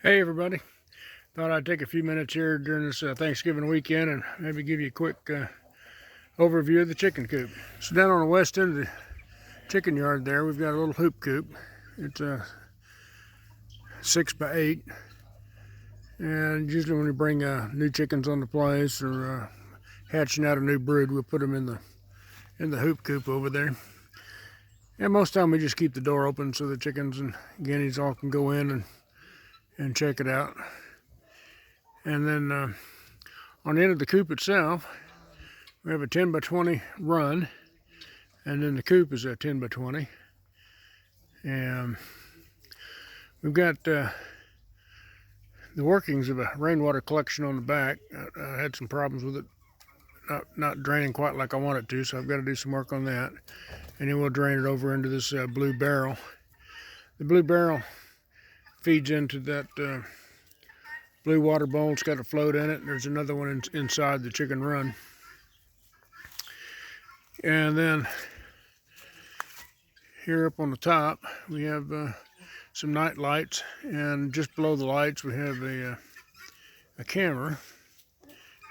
Hey everybody, thought I'd take a few minutes here during this Thanksgiving weekend and maybe give you a quick overview of the chicken coop. So down on the west end of the chicken yard there, we've got a little hoop coop. It's a 6x8, and usually when we bring new chickens on the place or hatching out a new brood, we'll put them in the hoop coop over there. And most of the time we just keep the door open so the chickens and guineas all can go in and check it out. And then on the end of the coop itself, we have a 10x20 run, and then the coop is a 10x20. And we've got the workings of a rainwater collection on the back. I had some problems with it not draining quite like I want it to, so I've got to do some work on that. And then we'll drain it over into this blue barrel. The blue barrel feeds into that blue water bowl. It's got a float in it. There's another one inside the chicken run. And then here up on the top, we have some night lights, and just below the lights we have a camera.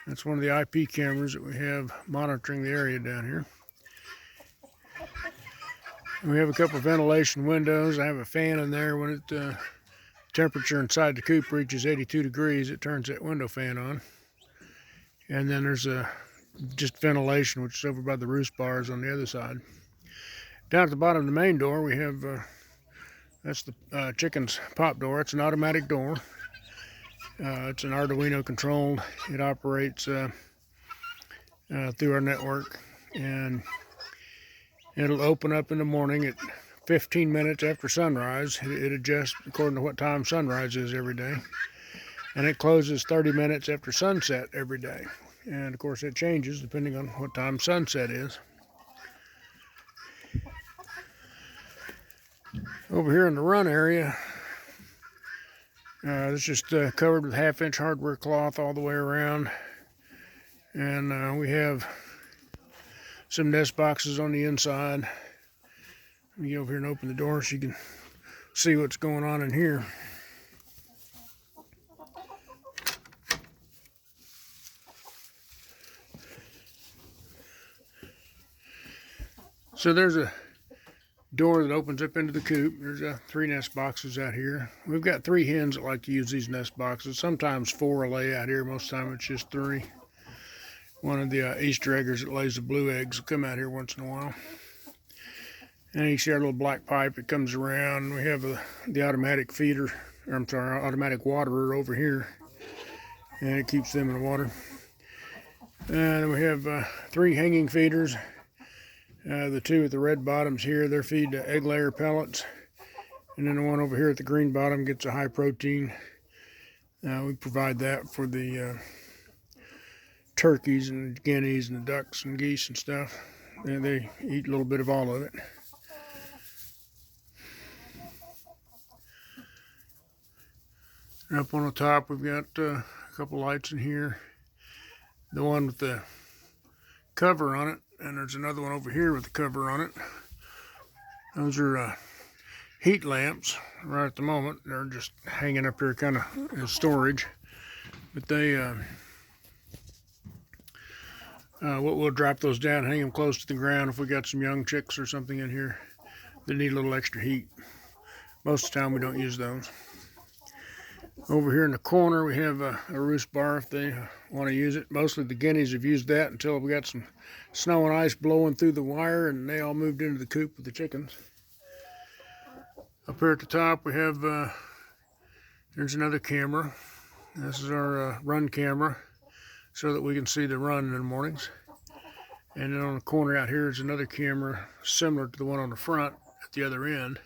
That's one of the IP cameras that we have monitoring the area down here. And we have a couple of ventilation windows. I have a fan in there. When it temperature inside the coop reaches 82 degrees, it turns that window fan on. And then there's just ventilation, which is over by the roost bars on the other side. Down at the bottom of the main door, we have that's the chicken's pop door. It's an automatic door. It's an Arduino controlled. It operates through our network, and it'll open up in the morning at 15 minutes after sunrise. It adjusts according to what time sunrise is every day, and it closes 30 minutes after sunset every day. And of course it changes depending on what time sunset is. Over here in the run area, it's just covered with 1/2-inch hardware cloth all the way around. And we have some nest boxes on the inside. Let me get over here and open the door so you can see what's going on in here. So there's a door that opens up into the coop. There's 3 nest boxes out here. We've got 3 hens that like to use these nest boxes. Sometimes 4 lay out here. Most of the time it's just 3. One of the Easter eggers that lays the blue eggs will come out here once in a while. And you see our little black pipe that comes around. We have the automatic feeder, or I'm sorry, automatic waterer over here, and it keeps them in the water. And we have 3 hanging feeders. The 2 with the red bottoms here, they're feed egg layer pellets. And then the one over here at the green bottom gets a high protein. We provide that for the turkeys and the guineas and the ducks and geese and stuff. And they eat a little bit of all of it. And up on the top, we've got a couple lights in here. The one with the cover on it, and there's another one over here with the cover on it. Those are heat lamps. Right at the moment, they're just hanging up here kind of as storage. But they, we'll drop those down, hang them close to the ground if we got some young chicks or something in here that need a little extra heat. Most of the time we don't use those. Over here in the corner we have a Roost Bar if they want to use it. Mostly the guineas have used that until we got some snow and ice blowing through the wire, and they all moved into the coop with the chickens. Up here at the top we have, there's another camera. This is our run camera so that we can see the run in the mornings. And then on the corner out here is another camera similar to the one on the front at the other end.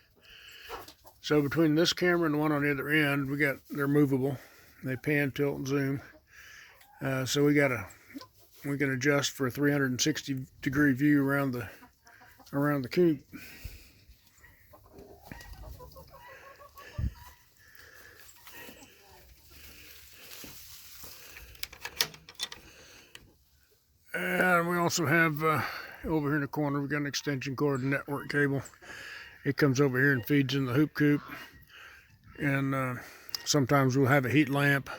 So between this camera and the one on the other end, they're movable. They pan, tilt, and zoom. So we can adjust for a 360-degree view around the coop. And we also have over here in the corner, we've got an extension cord and network cable. It comes over here and feeds in the hoop coop. And sometimes we'll have a heat lamp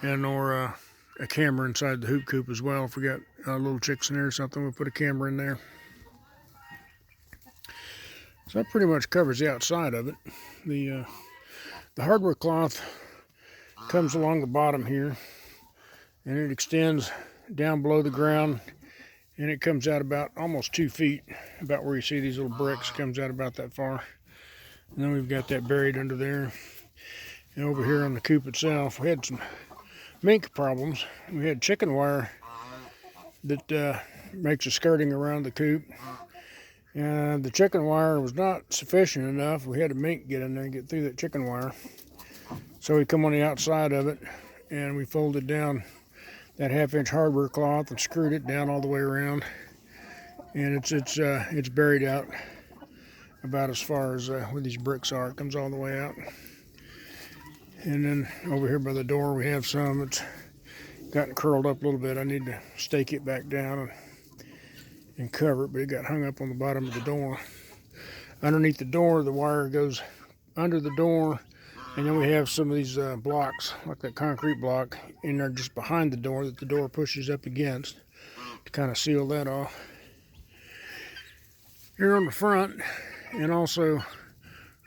and or a camera inside the hoop coop as well. If we got little chicks in there or something, we'll put a camera in there. So that pretty much covers the outside of it. The hardware cloth comes along the bottom here, and it extends down below the ground, and it comes out about almost 2 feet, about where you see these little bricks. Comes out about that far. And then we've got that buried under there. And over here on the coop itself, we had some mink problems. We had chicken wire that makes a skirting around the coop. And the chicken wire was not sufficient enough. We had a mink get in there and get through that chicken wire. So we come on the outside of it, and we folded down that 1/2-inch hardware cloth and screwed it down all the way around. And it's buried out about as far as where these bricks are. It comes all the way out. And then over here by the door, we have some that's gotten curled up a little bit. I need to stake it back down and cover it, but it got hung up on the bottom of the door. Underneath the door, the wire goes under the door, and then we have some of these blocks, like that concrete block, in there just behind the door that the door pushes up against to kind of seal that off. Here on the front, and also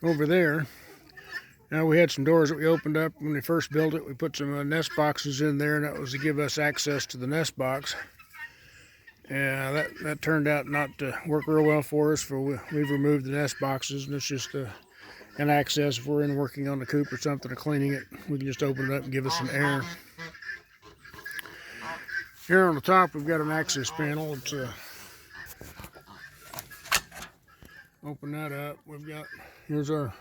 over there, now we had some doors that we opened up when we first built it. We put some nest boxes in there, and that was to give us access to the nest box. And that turned out not to work real well for us. We've removed the nest boxes, and it's just an access if we're in working on the coop or something or cleaning it. We can just open it up and give us some air. Here on the top, we've got an access panel. It's open that up. Here's our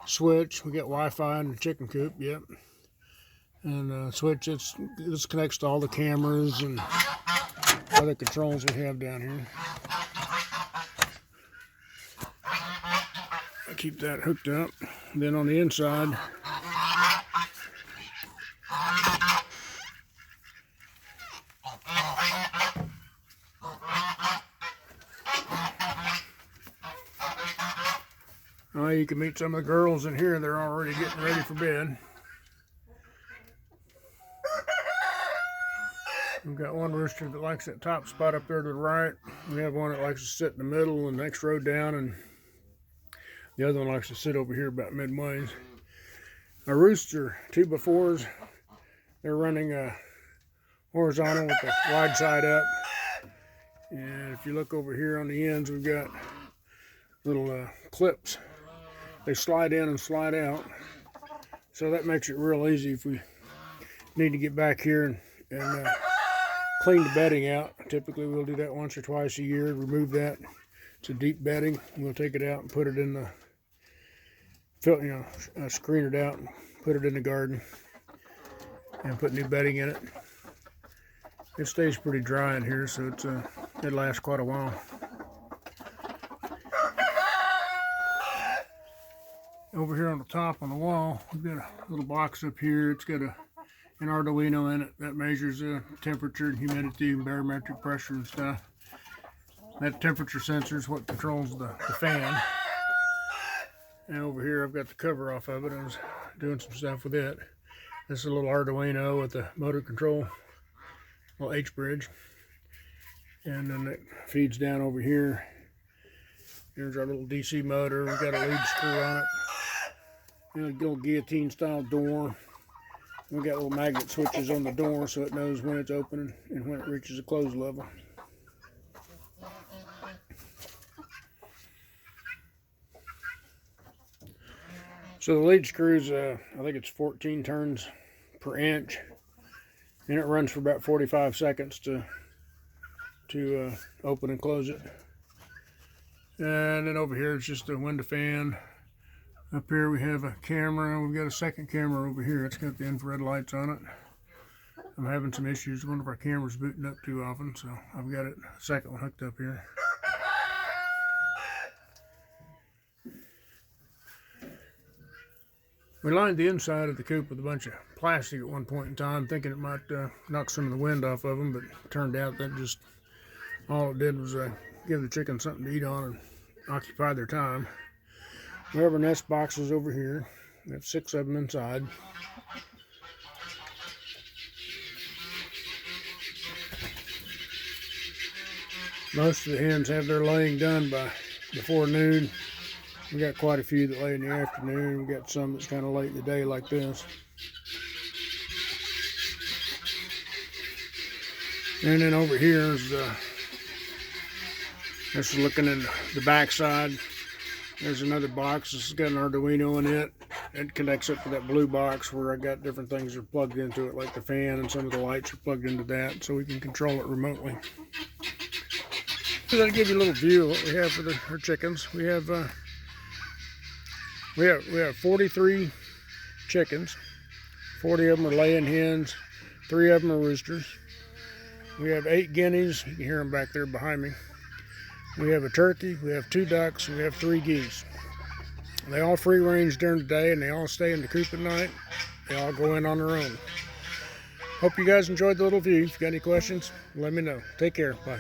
switch. We got Wi-Fi in the chicken coop. Yep. And switch. This connects to all the cameras and other controls we have down here. I keep that hooked up. Then on the inside, you can meet some of the girls in here. They're already getting ready for bed. We've got one rooster that likes that top spot up there to the right. We have one that likes to sit in the middle and the next row down, and the other one likes to sit over here about midways. Our rooster 2x4s, they're running horizontal with the wide side up. And if you look over here on the ends, we've got little clips. They slide in and slide out. So that makes it real easy if we need to get back here and clean the bedding out. Typically we'll do that once or twice a year. Remove that. It's a deep bedding. We'll take it out and put it in the, screen it out and put it in the garden and put new bedding in it. It stays pretty dry in here, so it lasts quite a while. Over here on the top on the wall, we've got a little box up here. It's got an Arduino in it that measures the temperature and humidity and barometric pressure and stuff. That temperature sensor is what controls the fan. And over here I've got the cover off of it. I was doing some stuff with it. This is a little Arduino with the motor control, little H-bridge. And then it feeds down over here. Here's our little DC motor. We've got a lead screw on it. And a little guillotine style door. We've got little magnet switches on the door so it knows when it's opening and when it reaches a close level. So the lead screws, I think it's 14 turns per inch, and it runs for about 45 seconds to open and close it. And then over here it's just a window fan. Up here we have a camera. We've got a second camera over here. It's got the infrared lights on it. I'm having some issues. One of our cameras booting up too often, so I've got a second one hooked up here. We lined the inside of the coop with a bunch of plastic at one point in time, thinking it might knock some of the wind off of them, but it turned out that just all it did was give the chickens something to eat on and occupy their time. We have our nest boxes over here. We have 6 of them inside. Most of the hens have their laying done before noon. We got quite a few that lay in the afternoon. We got some that's kind of late in the day like this. And then over here is this is looking in the back side. There's another box. This has got an Arduino in it. It connects up to that blue box where I got different things that are plugged into it, like the fan, and some of the lights are plugged into that, so we can control it remotely. So that'll give you a little view of what we have for our chickens. We have 43 chickens. 40 of them are laying hens. 3 of them are roosters. We have 8 guineas. You can hear them back there behind me. We have a turkey. We have 2 ducks. We have 3 geese. They all free range during the day, and they all stay in the coop at night. They all go in on their own. Hope you guys enjoyed the little view. If you got any questions, let me know. Take care. Bye.